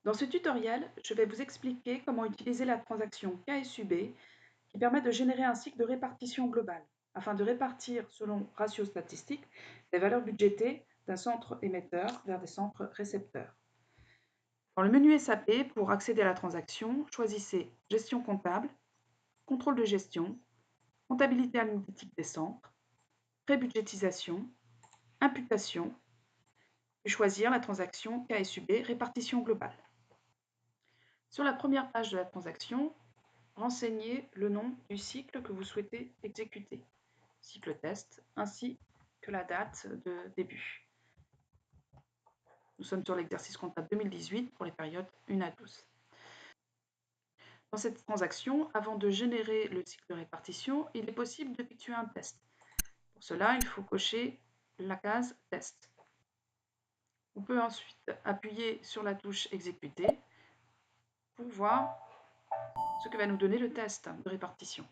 Dans ce tutoriel, je vais vous expliquer comment utiliser la transaction KSUB qui permet de générer un cycle de répartition globale afin de répartir selon ratio statistique les valeurs budgétées d'un centre émetteur vers des centres récepteurs. Dans le menu SAP, pour accéder à la transaction, choisissez Gestion comptable, Contrôle de gestion, Comptabilité analytique des centres, Prébudgétisation, Imputation, puis choisir la transaction KSUB répartition globale. Sur la première page de la transaction, renseignez le nom du cycle que vous souhaitez exécuter, cycle test, ainsi que la date de début. Nous sommes sur l'exercice comptable 2018 pour les périodes 1 à 12. Dans cette transaction, avant de générer le cycle de répartition, il est possible d'effectuer un test. Pour cela, il faut cocher la case test. On peut ensuite appuyer sur la touche exécuter pour voir ce que va nous donner le test de répartition.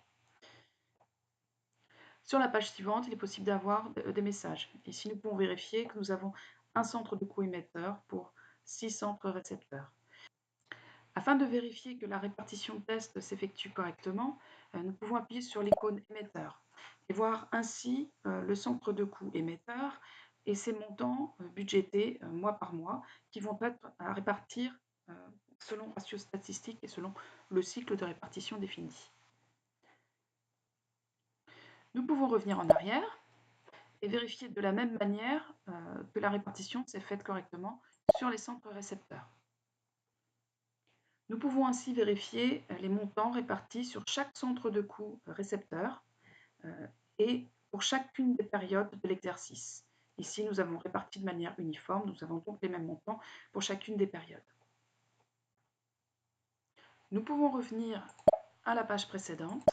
Sur la page suivante, il est possible d'avoir des messages. Ici, nous pouvons vérifier que nous avons un centre de coût émetteur pour 6 centres récepteurs. Afin de vérifier que la répartition test s'effectue correctement, nous pouvons appuyer sur l'icône émetteur et voir ainsi le centre de coût émetteur et ses montants budgétés mois par mois qui vont être à répartir selon ratio statistique et selon le cycle de répartition défini. Nous pouvons revenir en arrière et vérifier de la même manière que la répartition s'est faite correctement sur les centres récepteurs. Nous pouvons ainsi vérifier les montants répartis sur chaque centre de coût récepteur et pour chacune des périodes de l'exercice. Ici, nous avons réparti de manière uniforme, nous avons donc les mêmes montants pour chacune des périodes. Nous pouvons revenir à la page précédente.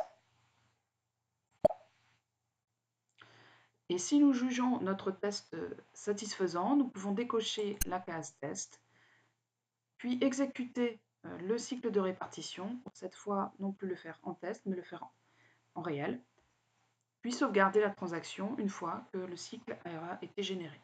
Et si nous jugeons notre test satisfaisant, nous pouvons décocher la case test, puis exécuter le cycle de répartition, pour cette fois non plus le faire en test, mais le faire en réel, puis sauvegarder la transaction une fois que le cycle aura été généré.